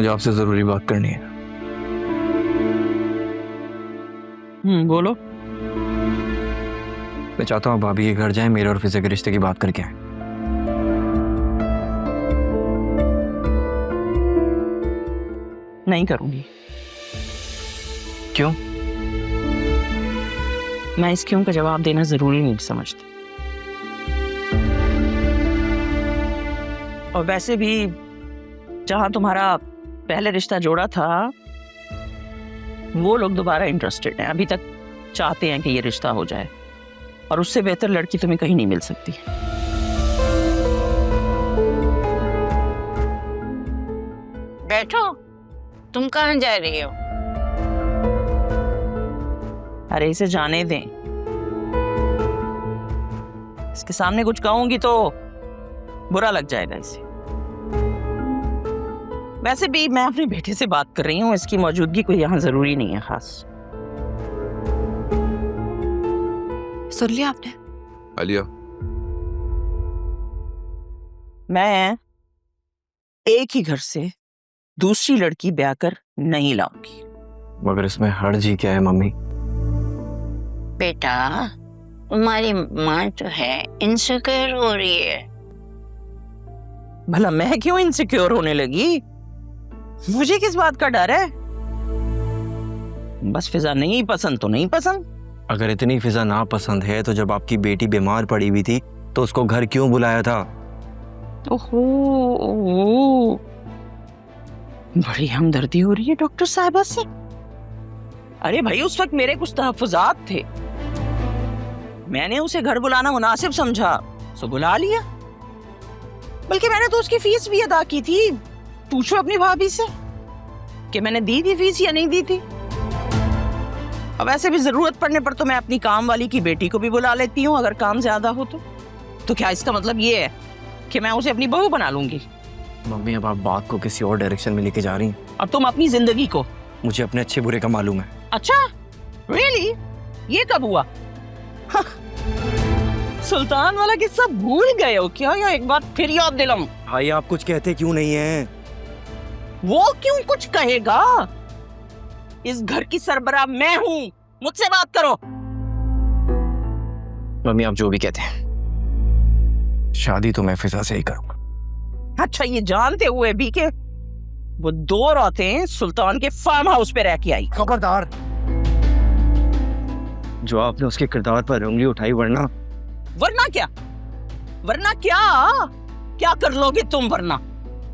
मुझे आपसे जरूरी बात करनी है। बोलो। मैं चाहता हूँ भाभी के घर जाएं, मेरे और फिजा के रिश्ते की बात करके आएं। नहीं करूंगी। क्यों? मैं इस क्यों का जवाब देना जरूरी नहीं समझती। और वैसे भी जहां तुम्हारा पहले रिश्ता जोड़ा था वो लोग दोबारा इंटरेस्टेड हैं, अभी तक चाहते हैं कि ये रिश्ता हो जाए, और उससे बेहतर लड़की तुम्हें कहीं नहीं मिल सकती। बैठो, तुम कहाँ जा रही हो? अरे इसे जाने दें, इसके सामने कुछ कहूंगी तो बुरा लग जाएगा इसे। वैसे भी मैं अपने बेटे से बात कर रही हूँ, इसकी मौजूदगी कोई यहाँ जरूरी नहीं है खास। सुन लिया आपने? आलिया, मैं एक ही घर से दूसरी लड़की ब्याह कर नहीं लाऊंगी। मगर इसमें हर्ज ही क्या है मम्मी? बेटा, तुम्हारी माँ जो है इनसिक्योर हो रही है। भला मैं क्यों इनसिक्योर होने लगी? मुझे किस बात का डर है? बस फिजा नहीं पसंद तो नहीं पसंद। अगर इतनी फिजा ना पसंद है तो जब आपकी बेटी बीमार पड़ी हुई थी तो उसको घर क्यों बुलाया था? ओहो, बड़ी हमदर्दी हो रही है डॉक्टर साहिबा से। अरे भाई, उस वक्त मेरे कुछ तहफ्फुजात थे, मैंने उसे घर बुलाना मुनासिब समझा तो बुला लिया। बल्कि मैंने तो उसकी फीस भी अदा की थी। पूछो अपनी भाभी से कि मैंने दी थी फीस या नहीं दी थी। अब वैसे भी जरूरत पड़ने पर तो मैं अपनी काम वाली की बेटी को भी बुला लेती हूँ, अगर काम ज्यादा हो तो क्या इसका मतलब ये है कि मैं उसे अपनी बहू बना लूंगी? मम्मी, अब आप बात को किसी और डायरेक्शन में लेके जा रही हैं। अब तुम अपनी जिंदगी को। मुझे अपने अच्छे बुरे का मालूम है। अच्छा, रियली? ये कब हुआ? सुल्तान वाला किस्सा भूल गए हो क्या, या एक बार फिर याद दिलाऊं? भाई, आप कुछ कहते क्यों नहीं हैं? वो क्यों कुछ कहेगा? इस घर की सरबराह मैं हूं, मुझसे बात करो। मम्मी, आप जो भी कहते हैं, शादी तो मैं फिजा से ही करूंगा। अच्छा, ये जानते हुए भी कि वो दो रातें सुल्तान के फार्म हाउस पे रह के आई। खबरदार, जो आपने उसके किरदार पर उंगली उठाई, वरना क्या? वरना क्या कर लोगे तुम? वरना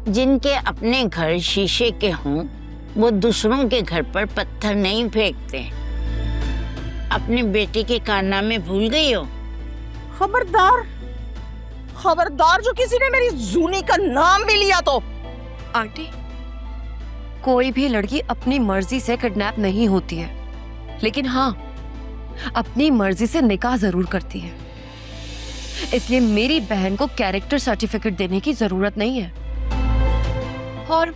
जिनके अपने घर शीशे के हों वो दूसरों के घर पर पत्थर नहीं फेंकते। अपनी बेटी के कारनामे भूल गई हो? खबरदार जो किसी ने मेरी जूनी का नाम भी लिया तो। आंटी, कोई भी लड़की अपनी मर्जी से किडनैप नहीं होती है, लेकिन हाँ, अपनी मर्जी से निकाह जरूर करती है। इसलिए मेरी बहन को कैरेक्टर सर्टिफिकेट देने की जरूरत नहीं है। और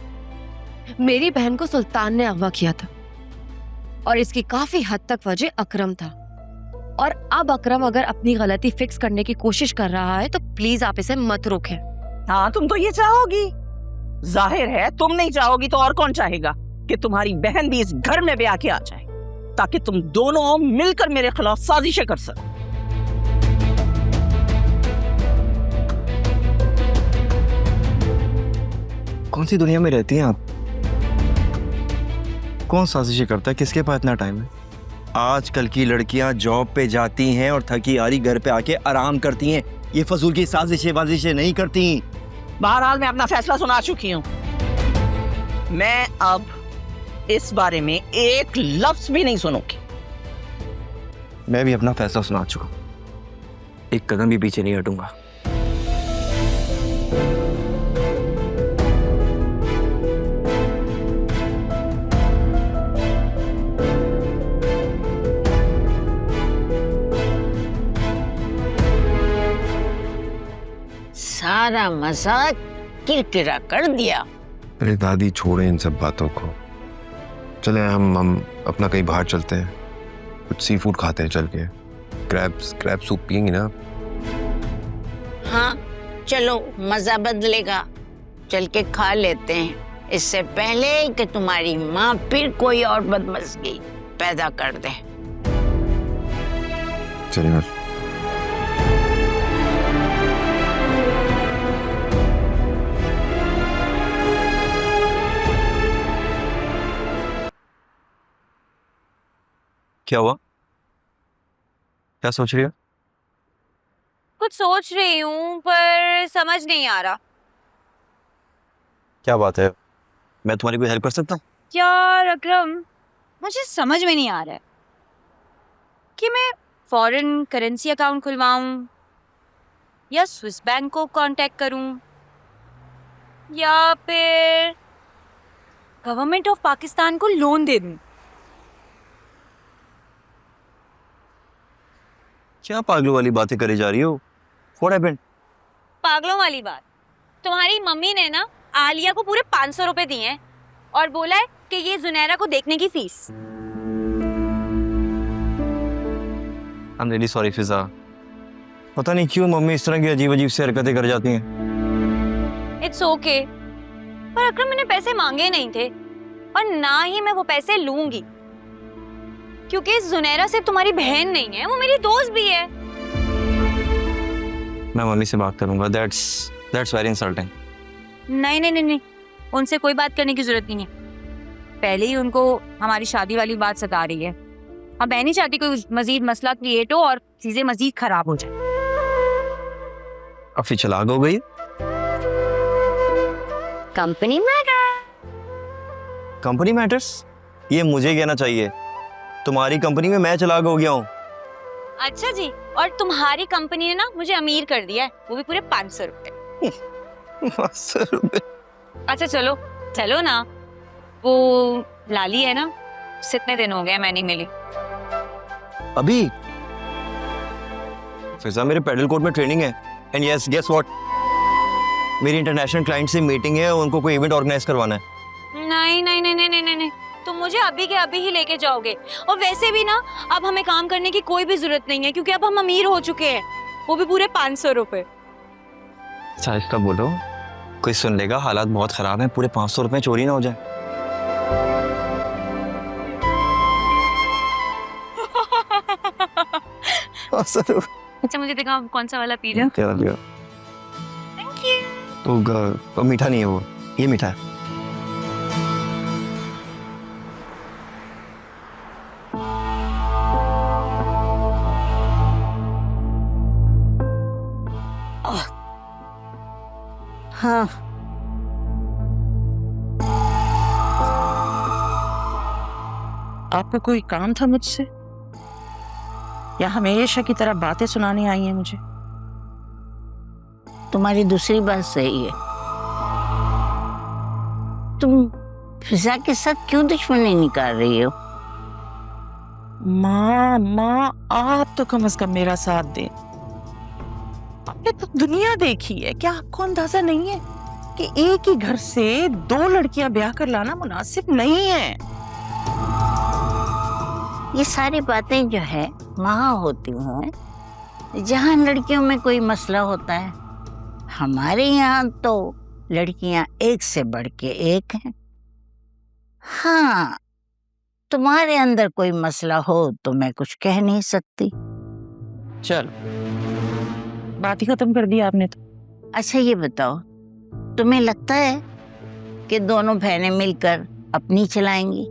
मेरी बहन को सुल्तान ने अगवा किया था, और इसकी काफी हद तक वजह अकरम था। और अब अकरम अगर अपनी गलती फिक्स करने की कोशिश कर रहा है तो प्लीज आप इसे मत रोकें। हाँ, तुम तो ये चाहोगी, जाहिर है तुम नहीं चाहोगी तो और कौन चाहेगा कि तुम्हारी बहन भी इस घर में ब्याह के आ जाए, ताकि तुम दोनों मिलकर मेरे खिलाफ साजिशें कर सको। कौन सी दुनिया में रहती हैं आप? कौन साजिशें करता है? किसके पास इतना टाइम है? आजकल की लड़कियां जॉब पे जाती हैं और थकी हारी घर पे आके आराम करती हैं। ये फजूल की साजिशें नहीं करती। बहरहाल मैं अपना फैसला सुना चुकी हूँ। मैं अब इस बारे में एक लफ्ज भी नहीं सुनूंगी। मैं भी अपना फैसला सुना चुका, एक कदम भी पीछे नहीं हटूंगा। सारा मजाक किरकिरा कर दिया। अरे दादी, छोड़े इन सब बातों को। चले हम अपना कहीं बाहर चलते हैं, कुछ सी फूड खाते हैं चल के। क्रैब सूप पियेंगे ना? हाँ चलो, मजा बदलेगा, चल के खा लेते हैं। इससे पहले कि तुम्हारी माँ फिर कोई और बदमज़गी पैदा कर दे। चलिए बस। क्या हुआ? क्या सोच रही हो? कुछ सोच रही हूँ पर समझ नहीं आ रहा। क्या बात है? मैं तुम्हारी कोई हेल्प कर सकता हूँ? यार अकरम, मुझे समझ में नहीं आ रहा है कि मैं फॉरेन करेंसी अकाउंट खुलवाऊं या स्विस बैंक को कांटेक्ट करूं या फिर गवर्नमेंट ऑफ पाकिस्तान को लोन दे दूं। क्या पागलों वाली बातें करी जा रही हो? What happened? पागलों वाली बात, तुम्हारी मम्मी ने ना आलिया को पूरे 500 रुपए दिए हैं और बोला है कि ये जुनैरा को देखने की फीस। I'm really sorry फिजा। पता नहीं क्यों मम्मी इस तरह की अजीब अजीब से हरकतें कर जाती हैं। इट्स ओके, पर अकरम मैंने पैसे मांगे नहीं थे और ना ही मैं वो पैसे लूंगी, क्योंकि जुनैरा सिर्फ तुम्हारी बहन नहीं है, वो मेरी दोस्त भी है। मैं मम्मी से बात करूंगा। That's very insulting। नहीं नहीं नहीं नहीं, उनसे कोई बात करने की जरूरत नहीं है। पहले ही उनको हमारी शादी वाली बात सता रही है। अब मैं नहीं चाहती कोई मजीद मसला क्रिएट हो और चीजें मजीद खराब हो जाए। अब फिर चलाक हो गई। Company company matters? ये मुझे कहना चाहिए। तुम्हारी कंपनी में मैं चलाक हो गया हूँ। अच्छा जी, और तुम्हारी कंपनी ने ना मुझे अमीर कर दिया है, वो भी पूरे 500 रुपए। 500 रुपए? अच्छा चलो चलो ना, वो लाली है ना, कितने दिन हो गए मैं नहीं मिली। अभी फिजा मेरे पेडल कोर्ट में ट्रेनिंग है। एंड यस गेस व्हाट, मेरी इंटरनेशनल क्लाइंट से मीटिंग है, उनको कोई इवेंट ऑर्गेनाइज करवाना है। नहीं नहीं नहीं नहीं नहीं नहीं, तुम मुझे अभी के अभी ही लेके जाओगे। और वैसे भी ना अब हमें काम करने की कोई भी जरूरत नहीं है, क्योंकि अब हम अमीर हो चुके हैं, वो भी पूरे 500 रुपए। साइज बोलो, कोई सुन लेगा, हालात बहुत खराब हैं, पूरे 500 रुपए चोरी ना हो जाए। अच्छा मुझे दिखाओ कौन सा वाला पी रहे हो। Thank you. तो मीठा नहीं है वो, ये मीठा है। हाँ, आपको कोई काम था मुझसे या हमेशा की तरह बातें सुनाने आई हैं मुझे? तुम्हारी दूसरी बात सही है। तुम फिजा के साथ क्यों दुश्मनी निकाल रही हो? माँ आप तो कम से कम मेरा साथ दें। आपने तो दुनिया देखी है, क्या आपको अंदाजा नहीं है कि एक ही घर से 2 लड़कियां ब्याह कर लाना मुनासिब नहीं है? ये सारी बातें जो है वहाँ होती हैं जहाँ लड़कियों में कोई मसला होता है। हमारे यहाँ तो लड़कियां एक से बढ़ के एक हैं। हाँ, तुम्हारे अंदर कोई मसला हो तो मैं कुछ कह नहीं सकती। चलो बात ही खत्म कर दी आपने तो। अच्छा ये बताओ, तुम्हें लगता है कि दोनों बहनें मिलकर अपनी चलाएंगी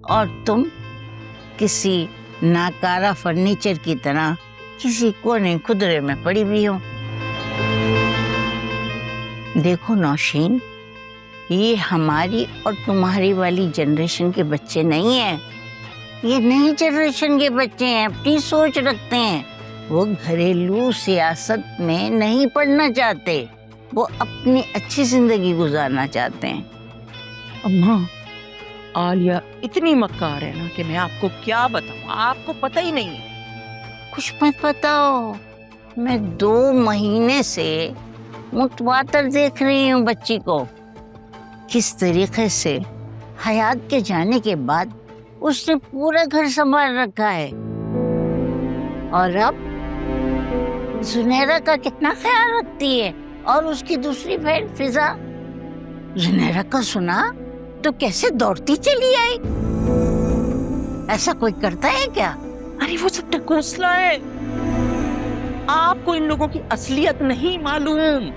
और तुम किसी नाकारा फर्नीचर की तरह किसी कोने खुदरे में पड़ी हुई हो? देखो नौशीन, ये हमारी और तुम्हारी वाली जनरेशन के बच्चे नहीं हैं, ये नई जनरेशन के बच्चे हैं, अपनी सोच रखते हैं। वो घरेलू सियासत में नहीं पढ़ना चाहते, वो अपनी अच्छी जिंदगी गुजारना चाहते हैं। अम्मा, आलिया इतनी मक्कार है ना कि मैं आपको क्या बताऊं, आपको पता ही नहीं है। कुछ मत बताओ, मैं 2 महीने से मुतवातर देख रही हूँ बच्ची को, किस तरीके से हयात के जाने के बाद उसने पूरा घर संभाल रखा है, और अब जुनैरा का कितना ख्याल रखती है, और उसकी दूसरी बहन फिजा जुनैरा का सुना तो कैसे दौड़ती चली आई। ऐसा कोई करता है क्या? अरे वो सब ढकोसला है, आपको इन लोगों की असलियत नहीं मालूम।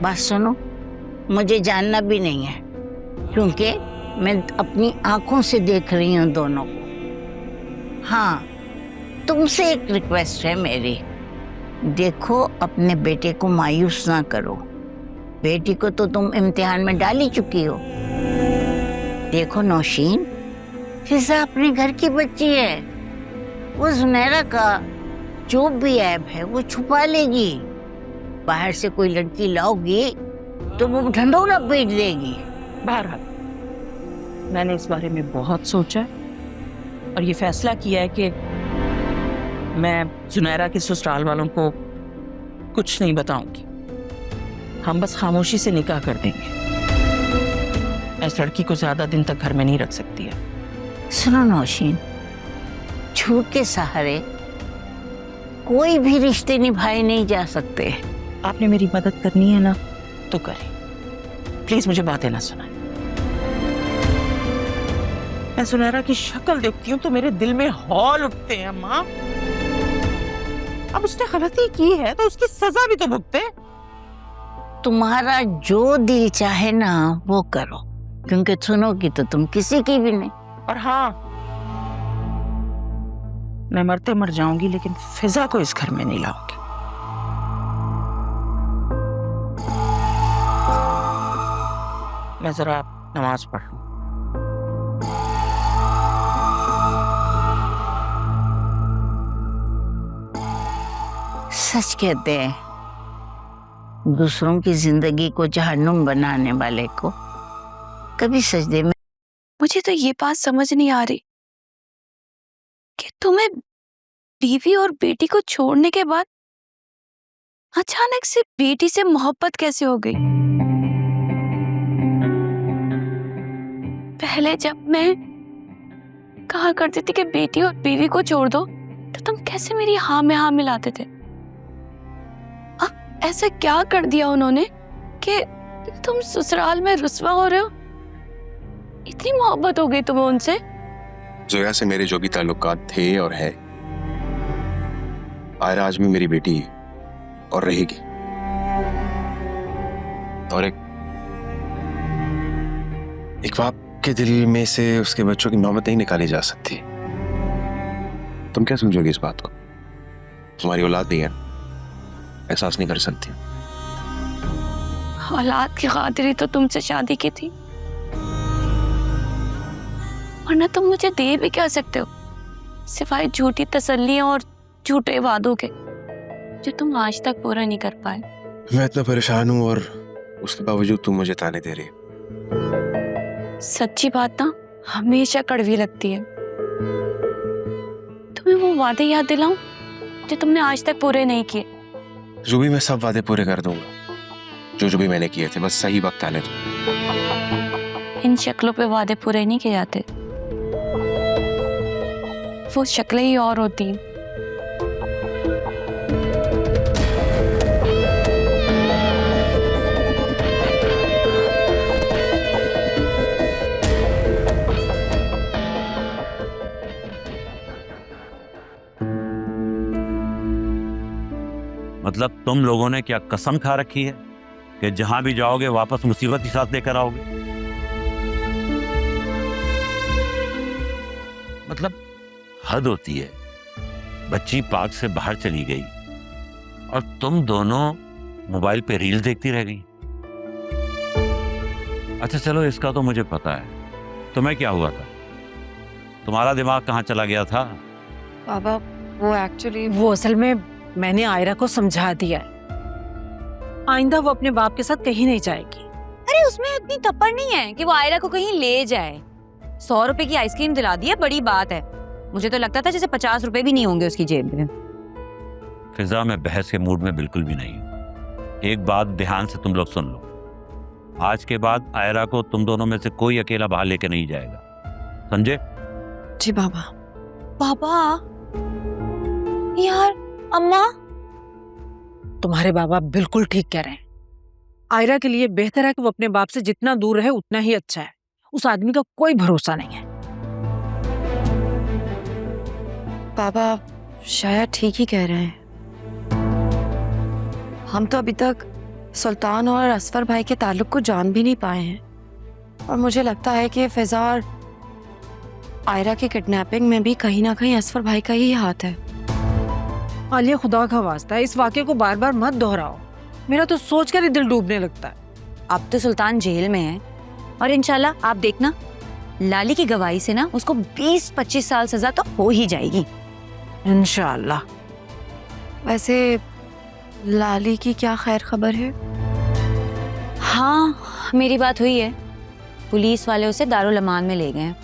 बात सुनो, मुझे जानना भी नहीं है, क्योंकि मैं अपनी आंखों से देख रही हूँ दोनों को। हाँ, तुमसे एक रिक्वेस्ट है मेरी, देखो अपने बेटे को मायूस ना करो। बेटी को तो तुम इम्तिहान में डाल ही चुकी हो। देखो नौशीन, फिजा अपने घर की बच्ची है, वो जुनैरा का जो भी ऐब है वो छुपा लेगी। बाहर से कोई लड़की लाओगी तो वो ढंढोरा पीट देगी। बहरहाल मैंने इस बारे में बहुत सोचा है और ये फैसला किया है कि मैं जुनैरा के ससुराल वालों को कुछ नहीं बताऊंगी। हम बस खामोशी से निकाह कर देंगे। इस लड़की को ज्यादा दिन तक घर में नहीं रख सकती है। सुनो नौशीन, झूठ के सहारे कोई भी रिश्ते निभाए नहीं जा सकते। आपने मेरी मदद करनी है ना तो करें, प्लीज मुझे बातें ना सुनाएं। मैं सुनहरा की शक्ल देखती हूँ तो मेरे दिल में हौल उठते हैं। माँ, अब उसने गलती की है तो उसकी सजा भी तो भुगते। तुम्हारा जो दिल चाहे ना वो करो, क्योंकि सुनोगी तो तुम किसी की भी नहीं। और हाँ, मैं मरते मर जाऊंगी लेकिन फिजा को इस घर में नहीं लाऊंगी। मैं जरा नमाज पढ़ लूं। सच कहते हैं, दूसरों की जिंदगी को जहन्नुम बनाने वाले को कभी सजदे में। मुझे तो ये बात समझ नहीं आ रही कि तुम्हें बीवी और बेटी को छोड़ने के बाद अचानक से बेटी से मोहब्बत कैसे हो गई। पहले जब मैं कहा करती थी कि बेटी और बीवी को छोड़ दो तो तुम कैसे मेरी हाँ में हाँ मिलाते थे। अब ऐसा क्या कर दिया उन्होंने कि तुम ससुराल में रुस्वा हो रहे हो। इतनी मोहब्बत हो गई तुम्हें उनसे। जोया से मेरे जो भी ताल्लुकात थे और है, आयरा आज भी मेरी बेटी है और रहेगी। और एक बाप के दिल में से उसके बच्चों की मोहब्बत नहीं निकाली जा सकती। तुम क्या समझोगी इस बात को? तुम्हारी औलाद नहीं है, एहसास नहीं कर सकती। औलाद की खातिर ही तो तुमसे शादी की थी, वरना तुम मुझे दे भी क्या सकते हो सिवाय झूठी तसल्लियां और झूठे वादों के जो तुम आज तक पूरा नहीं कर पाए। मैं इतना परेशान हूं और उसके बावजूद तुम मुझे ताने दे रही। सच्ची बात ना हमेशा कड़वी लगती है। तुम्हें वो वादे याद दिलाऊं जो तुमने आज तक पूरे नहीं किए। जो भी, मैं सब वादे पूरे कर दूंगा जो भी मैंने किए थे, बस सही वक्त आने दो। इन शक्लों पे वादे पूरे नहीं किए जाते, वो शक्लें ही और होती हैं। मतलब तुम लोगों ने क्या कसम खा रखी है कि जहां भी जाओगे वापस मुसीबत ही साथ लेकर आओगे? मतलब हद होती है। बच्ची पार्क से बाहर चली गई और तुम दोनों मोबाइल पे रील देखती रह गई। अच्छा चलो, इसका तो मुझे पता है। तुम्हें क्या हुआ था? तुम्हारा दिमाग कहाँ चला गया था? बाबा वो असल में मैंने आयरा को समझा दिया है, आइंदा वो अपने बाप के साथ कहीं नहीं जाएगी। अरे उसमें इतनी थप्पड़ नहीं है कि वो आयरा को कहीं ले जाए। 100 रुपए की आइसक्रीम दिला दी है, बड़ी बात है। मुझे तो लगता था जैसे 50 रुपए भी नहीं होंगे उसकी जेब में। फिजा, मैं बहस के मूड में बिल्कुल भी नहीं हूँ। एक बात ध्यान से तुम लोग सुन लो, आज के बाद आयरा को तुम दोनों में से कोई अकेला बाहर लेके नहीं जाएगा, समझे? जी बाबा। पापा यार, अम्मा। तुम्हारे बाबा बिल्कुल ठीक कह रहे हैं, आयरा के लिए बेहतर है कि वो अपने बाप से जितना दूर रहे उतना ही अच्छा है। उस आदमी का कोई भरोसा नहीं है। पापा शायद ठीक ही कह रहे हैं। हम तो अभी तक सुल्तान और असफर भाई के ताल्लुक को जान भी नहीं पाए हैं, और मुझे लगता है कि फिजा और आयरा के किडनैपिंग में भी कहीं ना कहीं असफर भाई का ही हाथ है। आलिया, खुदा का वास्ता है इस वाक़े को बार बार मत दोहराओ। मेरा तो सोचकर ही दिल डूबने लगता है। अब तो सुल्तान जेल में है और इंशाल्लाह आप देखना लाली की गवाही से ना उसको 20-25 साल सजा तो हो ही जाएगी इंशाअल्लाह। वैसे लाली की क्या खैर खबर है? हाँ, मेरी बात हुई है। पुलिस वाले उसे दारुल अमान में ले गए हैं।